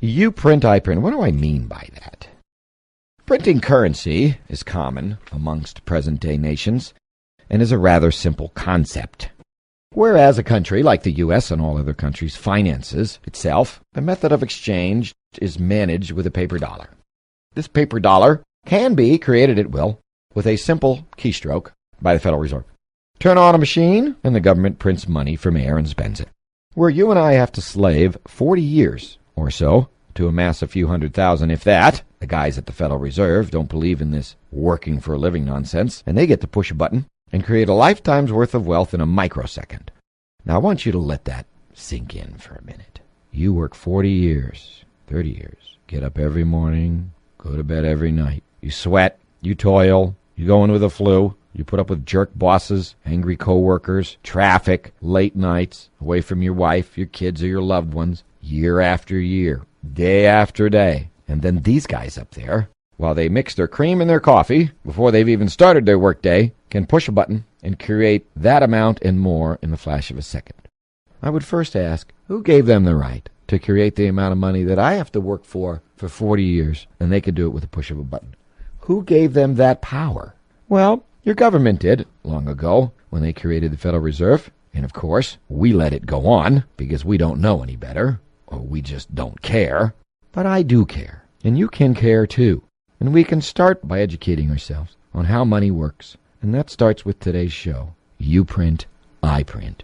You print, I print. What do I mean by that? Printing currency is common amongst present-day nations and is a rather simple concept. Whereas a country like the U.S. and all other countries finances itself, the method of exchange is managed with a paper dollar. This paper dollar can be created at will with a simple keystroke by the Federal Reserve. Turn on a machine and the government prints money from air and spends it. Where you and I have to slave 40 years or so to amass a few 100,000, if that. The guys at the Federal Reserve don't believe in this working for a living nonsense, and they get to push a button and create a lifetime's worth of wealth in a microsecond. Now, I want you to let that sink in for a minute. You work 40 years, 30 years, get up every morning, go to bed every night. You sweat, you toil, you go in with the flu, you put up with jerk bosses, angry coworkers, traffic, late nights, away from your wife, your kids, or your loved ones, year after year, day after day. And then these guys up there, while they mix their cream in their coffee before they've even started their workday, can push a button and create that amount and more in the flash of a second. I would first ask, who gave them the right to create the amount of money that I have to work for 40 years, and they could do it with a push of a button? Who gave them that power? Well, your government did long ago when they created the Federal Reserve. And of course, we let it go on because we don't know any better, or we just don't care. But I do care, and you can care too. And we can start by educating ourselves on how money works. And that starts with today's show. You print, I print.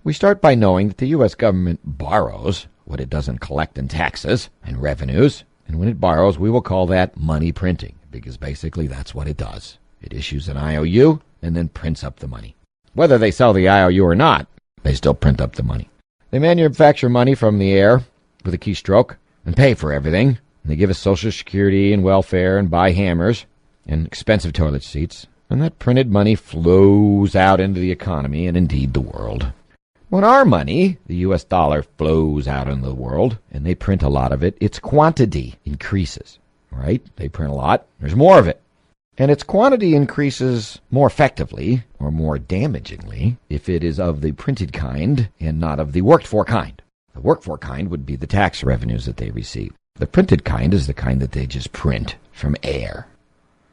We start by knowing that the U.S. government borrows what it doesn't collect in taxes and revenues. And when it borrows, we will call that money printing, because basically that's what it does. It issues an IOU and then prints up the money. Whether they sell the IOU or not, they still print up the money. They manufacture money from the air with a keystroke and pay for everything. And they give us Social Security and welfare and buy hammers and expensive toilet seats. And that printed money flows out into the economy and indeed the world. When our money, the U.S. dollar, flows out into the world and they print a lot of it, its quantity increases, right? They print a lot, there's more of it. And its quantity increases more effectively or more damagingly if it is of the printed kind and not of the worked-for kind. The worked-for kind would be the tax revenues that they receive. The printed kind is the kind that they just print from air.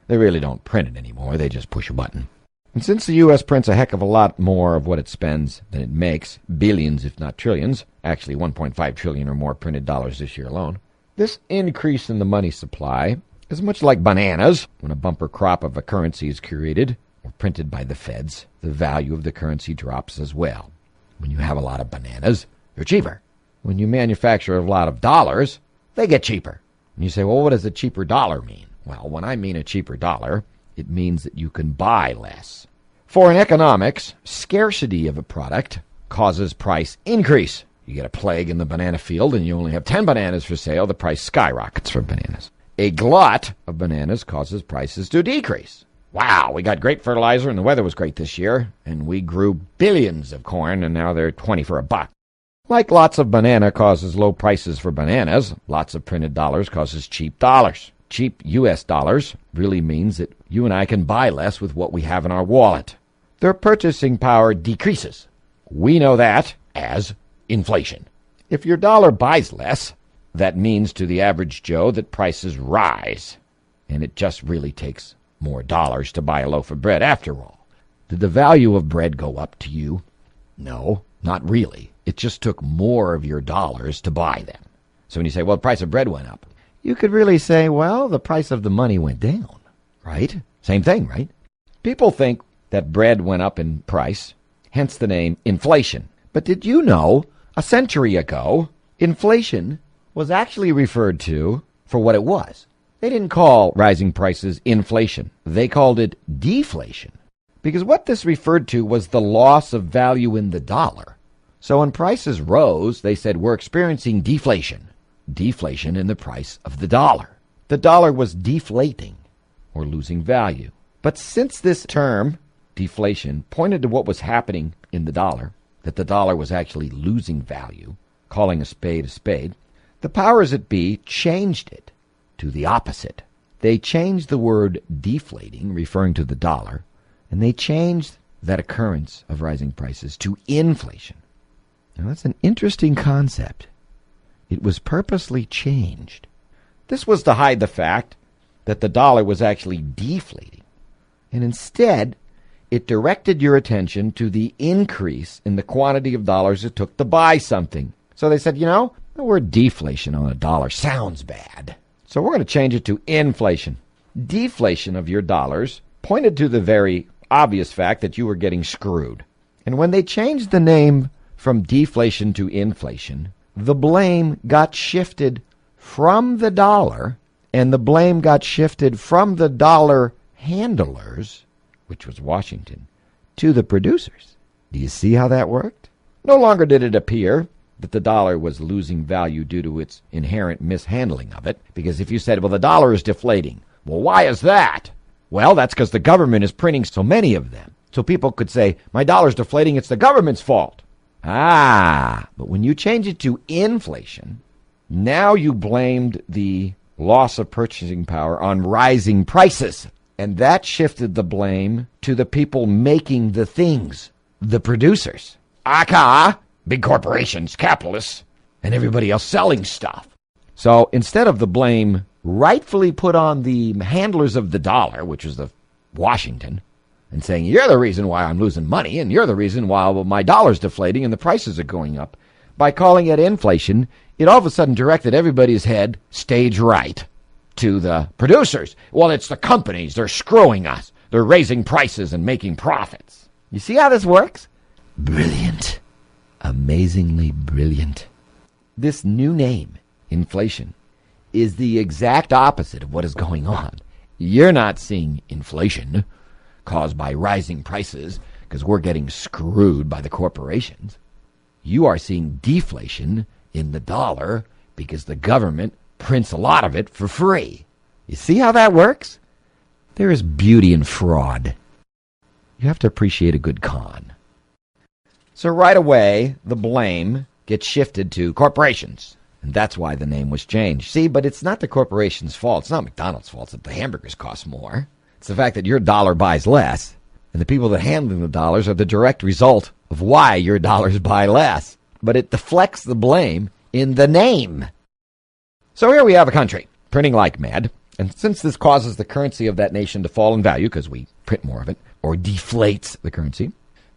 They really don't print it anymore, they just push a button. And since the U.S. prints a heck of a lot more of what it spends than it makes, billions if not trillions, actually 1.5 trillion or more printed dollars this year alone, this increase in the money supply is much like bananas. When a bumper crop of a currency is created or printed by the feds, the value of the currency drops as well. When you have a lot of bananas, they're cheaper. When you manufacture a lot of dollars, they get cheaper. And you say, well, what does a cheaper dollar mean? Well, when I mean a cheaper dollar, it means that you can buy less. For in economics, scarcity of a product causes price increase. You get a plague in the banana field and you only have 10 bananas for sale, the price skyrockets for bananas. A glut of bananas causes prices to decrease. Wow, we got great fertilizer and the weather was great this year, and we grew billions of corn and now they're 20 for a buck. Like lots of banana causes low prices for bananas, lots of printed dollars causes cheap dollars. Cheap U.S. dollars really means that you and I can buy less with what we have in our wallet. Their purchasing power decreases. We know that as inflation. If your dollar buys less, that means to the average Joe that prices rise. And it just really takes more dollars to buy a loaf of bread after all. Did the value of bread go up to you? No, not really. It just took more of your dollars to buy them. So when you say, well, the price of bread went up, you could really say, well, the price of the money went down, right? Same thing, right? People think that bread went up in price, hence the name inflation. But did you know, a century ago, inflation was actually referred to for what it was. They didn't call rising prices inflation. They called it deflation. Because what this referred to was the loss of value in the dollar. So when prices rose, they said, we're experiencing deflation. Deflation in the price of the dollar. The dollar was deflating or losing value. But since this term, deflation, pointed to what was happening in the dollar, that the dollar was actually losing value, calling a spade, the powers that be changed it to the opposite. They changed the word deflating, referring to the dollar, and they changed that occurrence of rising prices to inflation. Now that's an interesting concept, It was purposely changed. This was to hide the fact that the dollar was actually deflating. And instead, it directed your attention to the increase in the quantity of dollars it took to buy something. So they said, the word deflation on a dollar sounds bad. So we're going to change it to inflation. Deflation of your dollars pointed to the very obvious fact that you were getting screwed. And when they changed the name from deflation to inflation, the blame got shifted from the dollar, and the blame got shifted from the dollar handlers, which was Washington, to the producers. Do you see how that worked? No longer did it appear that the dollar was losing value due to its inherent mishandling of it, because if you said, well, the dollar is deflating, well, why is that? Well, that's because the government is printing so many of them. So people could say, my dollar's deflating, it's the government's fault. But when you change it to inflation, now you blamed the loss of purchasing power on rising prices. And that shifted the blame to the people making the things, the producers. Aka, big corporations, capitalists, and everybody else selling stuff. So instead of the blame rightfully put on the handlers of the dollar, which was the Washington, and saying, you're the reason why I'm losing money, and you're the reason why my dollar's deflating and the prices are going up, by calling it inflation, it all of a sudden directed everybody's head stage right to the producers. Well, it's the companies. They're screwing us. They're raising prices and making profits. You see how this works? Brilliant. Amazingly brilliant. This new name, inflation, is the exact opposite of what is going on. You're not seeing inflation caused by rising prices because we're getting screwed by the corporations. You are seeing deflation in the dollar because the government prints a lot of it for free. You see how that works? There is beauty in fraud. You have to appreciate a good con. So right away, the blame gets shifted to corporations. And that's why the name was changed. See, but it's not the corporation's fault. It's not McDonald's fault that the hamburgers cost more. It's the fact that your dollar buys less, and the people that handle the dollars are the direct result of why your dollars buy less. But it deflects the blame in the name. So here we have a country printing like mad, and since this causes the currency of that nation to fall in value because we print more of it, or deflates the currency,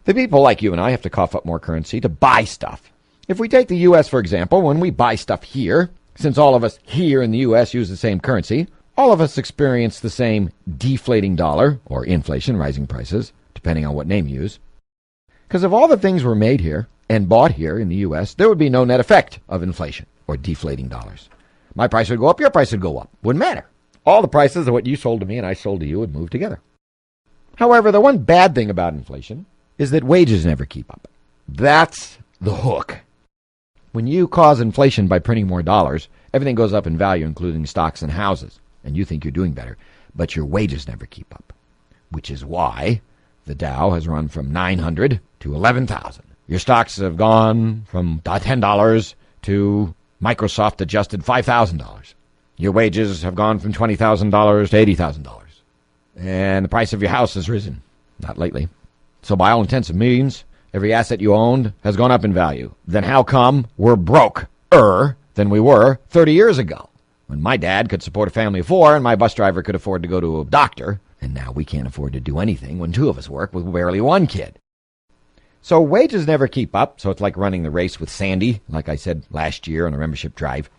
the people like you and I have to cough up more currency to buy stuff. If we take the U.S., for example, when we buy stuff here, since all of us here in the U.S. use the same currency, all of us experience the same deflating dollar, or inflation, rising prices, depending on what name you use. Because if all the things were made here and bought here in the U.S., there would be no net effect of inflation or deflating dollars. My price would go up, your price would go up. Wouldn't matter. All the prices of what you sold to me and I sold to you would move together. However, the one bad thing about inflation is that wages never keep up. That's the hook. When you cause inflation by printing more dollars, everything goes up in value, including stocks and houses, and you think you're doing better, but your wages never keep up, which is why the Dow has run from 900 to 11,000. Your stocks have gone from $10 to Microsoft adjusted $5,000. Your wages have gone from $20,000 to $80,000. And the price of your house has risen. Not lately. So by all intents and means, every asset you owned has gone up in value. Then how come we're broke-er than we were 30 years ago? When my dad could support a family of 4 and my bus driver could afford to go to a doctor, and now we can't afford to do anything when 2 of us work with barely 1 kid. So wages never keep up, so it's like running the race with Sandy, like I said last year on a membership drive.